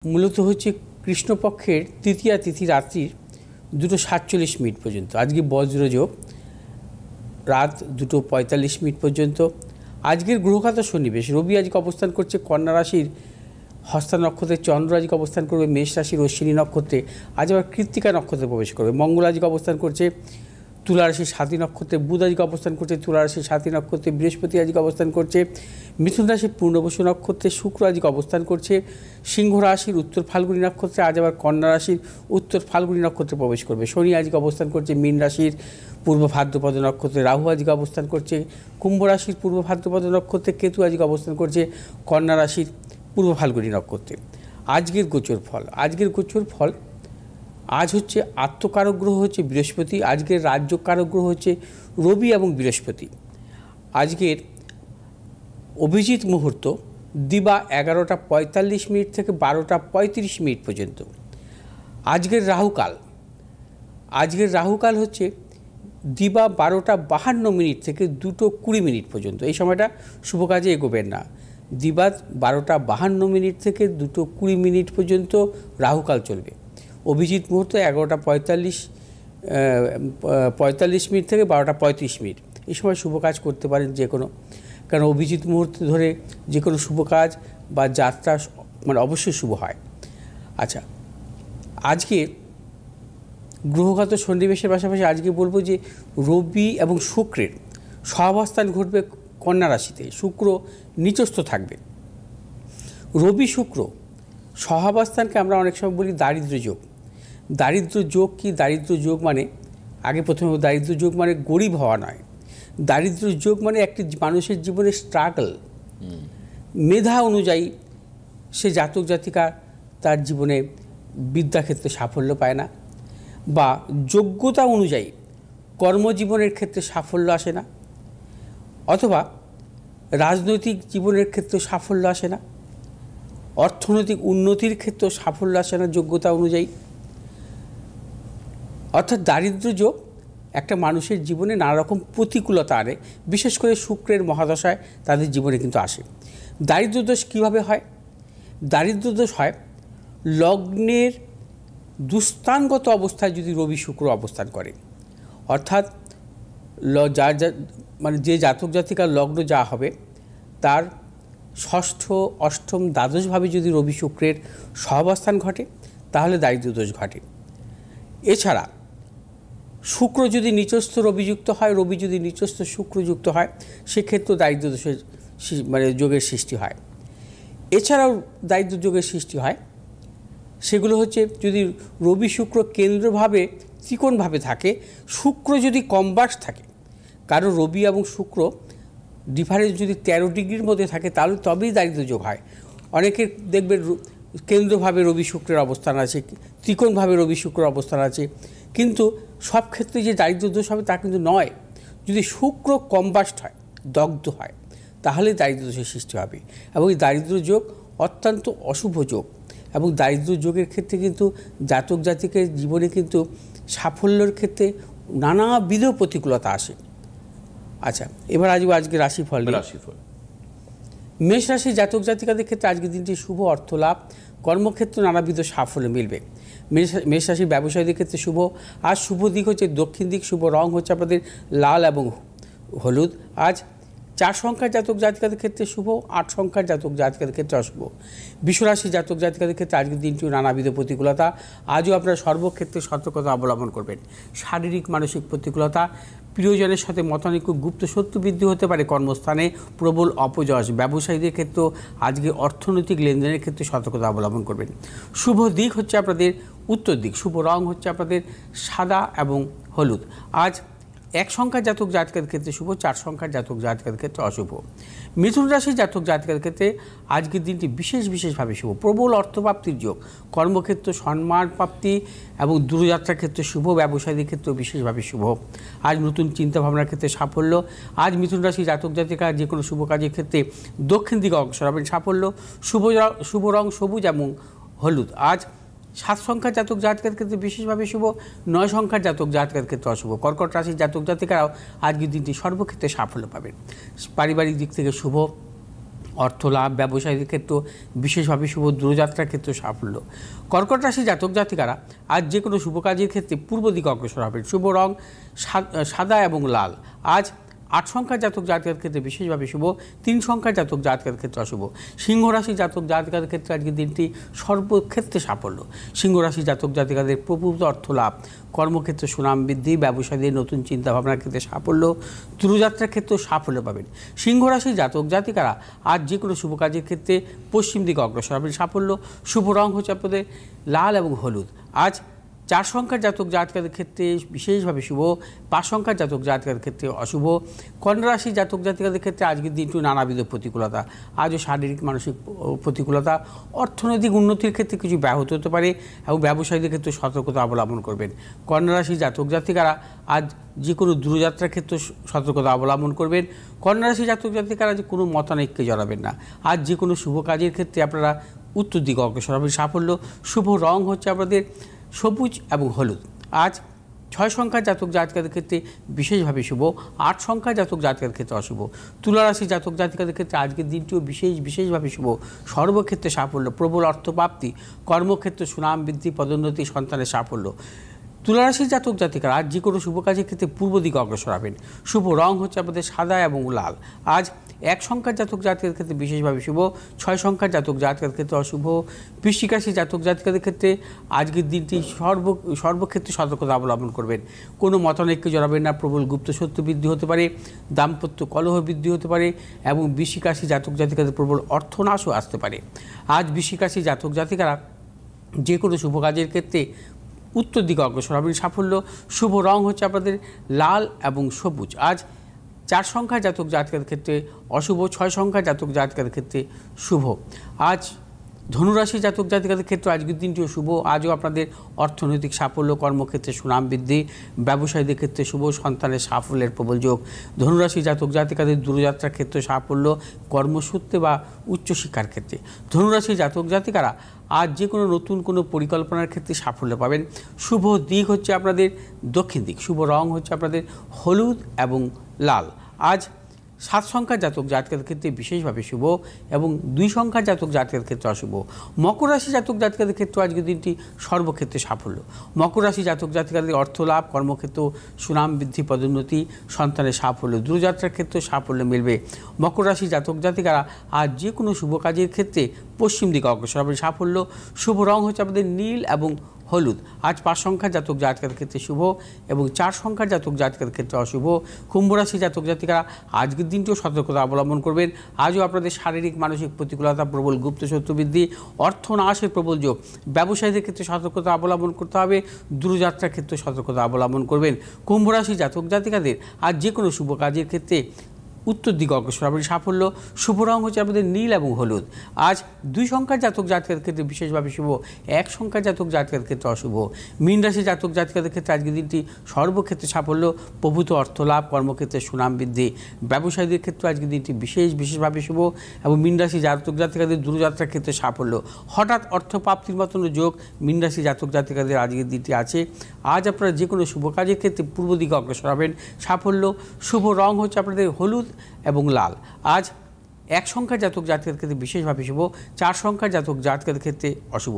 মূলত হচ্ছে কৃষ্ণপক্ষের তৃতীয়া তিথি রাত্রির 2:47 পর্যন্ত। আজকে বজ্রযোগ রাত 2:45 পর্যন্ত। আজকের গ্রহগত সন্নিবেশ, রবি আজকে অবস্থান করছে কন্যা রাশির হস্তা নক্ষত্রে, চন্দ্র আজকে অবস্থান করবে মেষ রাশির অশ্বিনী নক্ষত্রে, আজ আবার কৃত্তিকা নক্ষত্রে প্রবেশ করবে। মঙ্গল আজকে অবস্থান করছে তুলা রাশির সাথী নক্ষত্রে, বুধ আজকে অবস্থান করছে তুলা রাশির সাথী নক্ষত্রে, বৃহস্পতি আজকে অবস্থান করছে মিথুন রাশির পূর্ণবসু নক্ষত্রে, শুক্র আজকে অবস্থান করছে সিংহ রাশির উত্তর ফাল্গুনী নক্ষত্রে, আজ আবার কন্যা রাশির উত্তর ফাল্গুনী নক্ষত্রে প্রবেশ করবে। শনি আজকে অবস্থান করছে মীন রাশির পূর্ব ভাদ্রপদ নক্ষত্রে, রাহু আজকে অবস্থান করছে কুম্ভ রাশির পূর্ব ভাদ্রপদ নক্ষত্রে, কেতু আজকে অবস্থান করছে কন্যা রাশির পূর্ব ফাল্গুনী নক্ষত্রে। আজকের গোচর ফল আজ হচ্ছে আত্মকারক গ্রহ হচ্ছে বৃহস্পতি, আজকের রাজ্যকারক গ্রহ হচ্ছে রবি এবং বৃহস্পতি। আজকের অভিজিৎ মুহূর্ত দিবা 11:45 থেকে 12:35 পর্যন্ত। আজকের রাহুকাল হচ্ছে দিবা 12:52 থেকে 2:20 পর্যন্ত। এই সময়টা শুভ কাজে এগোবেন না। দিবা 12:52 থেকে 2:20 পর্যন্ত রাহুকাল চলবে। অভিজিৎ মুহূর্ত 11:45 থেকে 12:35। এই সময় শুভ কাজ করতে পারেন যে কোনো, কারণ অভিজিৎ মুহূর্ত ধরে যে কোনো শুভ কাজ বা যাত্রা অবশ্যই শুভ হয়। আচ্ছা, আজকে গ্রহগত সন্নিবেশের পাশাপাশি আজকে বলবো যে রবি এবং শুক্রের সহাবস্থান ঘটবে কন্যা রাশিতে, শুক্র নিচস্থ থাকবে। রবি শুক্র সহাবস্থানকে আমরা অনেক সময় বলি দারিদ্র্য যোগ। দারিদ্র্য যোগ কি? দারিদ্র্য যোগ মানে, প্রথমে দারিদ্র্য যোগ মানে গরিব হওয়া নয়। দারিদ্র্য যোগ মানে একটি মানুষের জীবনে স্ট্রাগল, মেধা অনুযায়ী সে জাতক জাতিকা তার জীবনে বিদ্যাক্ষেত্রে সাফল্য পায় না, বা যোগ্যতা অনুযায়ী কর্মজীবনের ক্ষেত্রে সাফল্য আসে না, অথবা রাজনৈতিক জীবনের ক্ষেত্রে সাফল্য আসে না, অর্থনৈতিক উন্নতির ক্ষেত্রে সাফল্য আসে না যোগ্যতা অনুযায়ী। অর্থাৎ দারিদ্র্য যোগ একটা মানুষের জীবনে নানা রকম প্রতিকূলতা আনে, বিশেষ করে শুক্রের মহাদশায় তাদের জীবনে কিন্তু আসে। দারিদ্র্য দোষ কীভাবে হয়? দারিদ্র্য দোষ হয় লগ্নের দুস্থানগত অবস্থায় যদি রবি শুক্র অবস্থান করে, অর্থাৎ যে জাতক জাতিকার লগ্ন যা হবে তার ষষ্ঠ, অষ্টম, দ্বাদশভাবে যদি রবি শুক্রের সহাবস্থান ঘটে তাহলে দারিদ্র্য দোষ ঘটে। এছাড়া শুক্র যদি নিচস্থ রবিযুক্ত হয়, রবি যদি নিচস্থ শুক্রযুক্ত হয়, সেক্ষেত্রেও দারিদ্র্য দোষের যোগের সৃষ্টি হয়। এছাড়াও দারিদ্র্য যোগের সৃষ্টি হয়, সেগুলো হচ্ছে যদি রবি শুক্র কেন্দ্রভাবে ত্রিকোণভাবে থাকে, শুক্র যদি কম্বাস থাকে, কারণ রবি এবং শুক্র ডিফারেন্স যদি 13 ডিগ্রির মধ্যে থাকে তাহলে তবেই দারিদ্র্য যোগ হয়। অনেকের দেখবেন কেন্দ্রভাবে রবি শুক্রের অবস্থান আছে, ত্রিকোণভাবে রবি শুক্রের অবস্থান আছে, কিন্তু সব ক্ষেত্রে যে দারিদ্র্য দোষ হবে তা কিন্তু নয়। যদি শুক্র কম্বাস্ট হয়, দগ্ধ হয়, তাহলে দারিদ্র্য দোষের সৃষ্টি হবে। এবং এই দারিদ্র্য যোগ অত্যন্ত অশুভ যোগ, এবং দারিদ্র্য যোগের ক্ষেত্রে কিন্তু জাতক জাতিকের জীবনে কিন্তু সাফল্যের ক্ষেত্রে নানাবিধ প্রতিকূলতা আসে। আচ্ছা, এবার আজকে রাশিফল। মেষ রাশির জাতক জাতিকাদের ক্ষেত্রে আজকের দিনটি শুভ, অর্থ লাভ, কর্মক্ষেত্রে নানাবিধ সাফল্য মিলবে। মেষ রাশির ব্যবসায়ীদের ক্ষেত্রে শুভ। আজ শুভ দিক হচ্ছে দক্ষিণ দিক, শুভ রং হচ্ছে আপনাদের লাল এবং হলুদ। আজ 4 সংখ্যার জাতক জাতিকাদের ক্ষেত্রে শুভ, 8 সংখ্যার জাতক জাতিকাদের ক্ষেত্রে অশুভ। বিশ্বরাশির জাতক জাতিকাদের ক্ষেত্রে আজকের দিনটিও নানাবিধ প্রতিকূলতা। আজও আপনারা সর্বক্ষেত্রে সতর্কতা অবলম্বন করবেন। শারীরিক মানসিক প্রতিকূলতা, প্রিয়জনের সাথে মতানৈক্য, গুপ্ত শত্রু বৃদ্ধি হতে পারে, কর্মস্থানে প্রবল অপযশ। ব্যবসায়ীদের ক্ষেত্রেও আজকে অর্থনৈতিক লেনদেনের ক্ষেত্রে সতর্কতা অবলম্বন করবেন। শুভ দিক হচ্ছে আপনাদের উত্তর দিক, শুভ রং হচ্ছে আপনাদের সাদা এবং হলুদ। আজ 1 সংখ্যার জাতক জাতিকাদের ক্ষেত্রে শুভ, 4 সংখ্যার জাতক জাতিকাদের ক্ষেত্রে অশুভ। মিথুন রাশির জাতক জাতিকাদের ক্ষেত্রে আজকের দিনটি বিশেষভাবে শুভ। প্রবল অর্থপ্রাপ্তির যোগ, কর্মক্ষেত্র সম্মান প্রাপ্তি এবং দূরযাত্রার ক্ষেত্রে শুভ, ব্যবসায়ীদের ক্ষেত্রেও বিশেষভাবে শুভ। আজ নতুন চিন্তাভাবনার ক্ষেত্রে সাফল্য। আজ মিথুন রাশির জাতক জাতিকা যে কোনো শুভ কাজের ক্ষেত্রে দক্ষিণ দিকে অগ্রসর হবেন, সাফল্য। শুভ রং সবুজ এবং হলুদ। আজ 7 সংখ্যার জাতক জাতকের ক্ষেত্রে বিশেষভাবে শুভ, 9 সংখ্যার জাতক জাতকের ক্ষেত্রে অশুভ। কর্কট রাশির জাতক জাতিকারাও আজকের দিনটি সর্বক্ষেত্রে সাফল্য পাবেন। পারিবারিক দিক থেকে শুভ, অর্থ লাভ, ব্যবসায়ীদের ক্ষেত্রে বিশেষভাবে শুভ, দূরযাত্রার ক্ষেত্রে সাফল্য। কর্কট রাশি জাতক জাতিকারা আজ যে কোনো শুভ কাজের ক্ষেত্রে পূর্ব দিকে অগ্রসর হবেন। শুভ রং সাদা এবং লাল। আজ 8 সংখ্যার জাতক জাতিকার ক্ষেত্রে বিশেষভাবে শুভ, 3 সংখ্যার জাতক জাতিকার ক্ষেত্রে অশুভ। সিংহ রাশি জাতক জাতিকাদের ক্ষেত্রে আজকের দিনটি সর্বক্ষেত্রে সাফল্য। সিংহ রাশি জাতক জাতিকাদের প্রভূত অর্থ লাভ, কর্মক্ষেত্রে সুনাম বৃদ্ধি, ব্যবসায়ীদের নতুন চিন্তাভাবনার ক্ষেত্রে সাফল্য, দূরযাত্রার ক্ষেত্রেও সাফল্য পাবেন। সিংহ রাশি জাতক জাতিকারা আজ যে কোনো শুভ কাজের ক্ষেত্রে পশ্চিম দিকে অগ্রসর হবেন। সাফল্য। শুভ রং হচ্ছে আপনাদের লাল এবং হলুদ। আজ 4 সংখ্যার জাতক জাতিকাদের ক্ষেত্রে বিশেষভাবে শুভ, 5 সংখ্যার জাতক জাতিকাদের ক্ষেত্রে অশুভ। কন্যা রাশি জাতক জাতিকাদের ক্ষেত্রে আজকের দিনটি নানাবিধ প্রতিকূলতা, আজও শারীরিক মানসিক প্রতিকূলতা, অর্থনৈতিক উন্নতির ক্ষেত্রে কিছু ব্যাহত হতে পারে এবং ব্যবসায়ীদের ক্ষেত্রে সতর্কতা অবলম্বন করবেন। কন্যা রাশি জাতক জাতিকারা আজ যে কোনো দূরযাত্রার ক্ষেত্রে সতর্কতা অবলম্বন করবেন। কন্যা রাশি জাতক জাতিকারা যে কোনো মতানৈক্যে জড়াবেন না। আজ যে কোনো শুভ কাজের ক্ষেত্রে আপনারা উত্তর দিকে অগ্রসর হবেন। সাফল্য। শুভ রং হচ্ছে আপনাদের সবুজ এবং হলুদ। আজ 6 সংখ্যার জাতক জাতিকাদের ক্ষেত্রে বিশেষভাবে শুভ, 8 সংখ্যার জাতক জাতিকাদের ক্ষেত্রে অশুভ। তুলা রাশি জাতক জাতিকাদের ক্ষেত্রে আজকের দিনটিও বিশেষভাবে শুভ, সর্বক্ষেত্রে সাফল্য, প্রবল অর্থপ্রাপ্তি, কর্মক্ষেত্রে সুনাম বৃদ্ধি, পদোন্নতি, সন্তানের সাফল্য। তুলা রাশির জাতক জাতিকারা আজ যে কোনো শুভ কাজের ক্ষেত্রে পূর্ব দিকে অগ্রসর হবেন। শুভ রং হচ্ছে আপনাদের সাদা এবং লাল। আজ 1 সংখ্যার জাতক জাতিকাদের ক্ষেত্রে বিশেষভাবে শুভ, 6 সংখ্যার জাতক জাতিকাদের ক্ষেত্রে অশুভ। বৃশ্চিক রাশি জাতক জাতিকাদের ক্ষেত্রে আজকের দিনটি সর্বক্ষেত্রে সতর্কতা অবলম্বন করবেন। কোনো মতানৈক্যে জড়াবেন না। প্রবল গুপ্ত শত্রু বৃদ্ধি হতে পারে, দাম্পত্য কলহ বৃদ্ধি হতে পারে এবং বৃশ্চিক রাশি জাতক জাতিকাদের প্রবল অর্থনাশও আসতে পারে। আজ বৃশ্চিক রাশি জাতক জাতিকারা যে কোনো শুভ কাজের ক্ষেত্রে উত্তর দিকে অগ্রসর হবেন। সাফল্য। শুভ রং হচ্ছে আপনাদের লাল এবং সবুজ। আজ 4 সংখ্যার জাতক জাতিকাদের ক্ষেত্রে অশুভ, 6 সংখ্যার জাতক জাতিকাদের ক্ষেত্রে শুভ। আজ ধনুরাশি জাতক জাতিকাদের ক্ষেত্রে আজকের দিনটিও শুভ, আজও আপনাদের অর্থনৈতিক সাফল্য, কর্মক্ষেত্রে সুনাম বৃদ্ধি, ব্যবসায়ীদের ক্ষেত্রে শুভ, সন্তানের সাফল্যের প্রবল যোগ। ধনুরাশি জাতক জাতিকাদের দূরযাত্রার ক্ষেত্রে সাফল্য, কর্মসূত্রে বা উচ্চশিক্ষার ক্ষেত্রে। ধনুরাশি জাতক জাতিকারা আজ যে কোনো নতুন কোনো পরিকল্পনার ক্ষেত্রে সাফল্য পাবেন। শুভ দিক হচ্ছে আপনাদের দক্ষিণ দিক। শুভ রং হচ্ছে আপনাদের হলুদ এবং লাল। আজ 7 সংখ্যার জাতক জাতকের ক্ষেত্রে বিশেষভাবে শুভ এবং 2 সংখ্যার জাতক জাতকের ক্ষেত্রে অশুভ। মকর রাশি জাতক জাতকের ক্ষেত্রে আজকের দিনটি সর্বক্ষেত্রে সাফল্য। মকর রাশি জাতক জাতিকাদের অর্থ লাভ, কর্মক্ষেত্র সুনাম বৃদ্ধি, পদোন্নতি, সন্তানের সাফল্য, দূরযাত্রার ক্ষেত্রে সাফল্য মিলবে। মকর রাশি জাতক জাতিকারা আজ যে কোনো শুভ কাজের ক্ষেত্রে পশ্চিম দিকে অগ্রসর হবে। সাফল্য। শুভ রং হচ্ছে আপনাদের নীল এবং হলুদ। আজ 5 সংখ্যার জাতক জাতকের ক্ষেত্রে শুভ এবং 4 সংখ্যার জাতক জাতকের ক্ষেত্রে অশুভ। কুম্ভ রাশি জাতক জাতিকারা আজকের দিনটিও সতর্কতা অবলম্বন করবেন। আজও আপনাদের শারীরিক মানসিক প্রতিকূলতা, প্রবল গুপ্ত শত্রু বৃদ্ধি, অর্থনাশের প্রবল যোগ। ব্যবসায়ীদের ক্ষেত্রে সতর্কতা অবলম্বন করতে হবে, দূরযাত্রার ক্ষেত্রে সতর্কতা অবলম্বন করবেন। কুম্ভ রাশি জাতক জাতিকাদের আজ যে কোনো শুভ কাজের ক্ষেত্রে উত্তর দিকে অগ্রসর হবেন। সাফল্য। শুভ রং হচ্ছে আপনাদের নীল এবং হলুদ। আজ 2 সংখ্যার জাতক জাতকের ক্ষেত্রে বিশেষভাবে শুভ, 1 সংখ্যার জাতক জাতকের ক্ষেত্রে অশুভ। মীন রাশি জাতক জাতিকাদের ক্ষেত্রে আজকের দিনটি সর্বক্ষেত্রে সাফল্য, প্রভূত অর্থ লাভ, কর্মক্ষেত্রে সুনাম বৃদ্ধি, ব্যবসায়ীদের ক্ষেত্রে আজকের দিনটি বিশেষভাবে শুভ এবং মীন রাশি জাতক জাতিকাদের দূরযাত্রার ক্ষেত্রে সাফল্য। হঠাৎ অর্থপ্রাপ্তির মতন যোগ মীন রাশি জাতক জাতিকাদের আজকের দিনটি আছে। আজ আপনারা যে কোনো শুভ কাজের ক্ষেত্রে পূর্ব দিকে অগ্রসর হবেন। সাফল্য। শুভ রং হচ্ছে আপনাদের হলুদ এবং লাল। আজ 1 সংখ্যার জাতক জাতকের ক্ষেত্রে বিশেষভাবে শুভ, 4 সংখ্যার জাতক জাতকের ক্ষেত্রে অশুভ।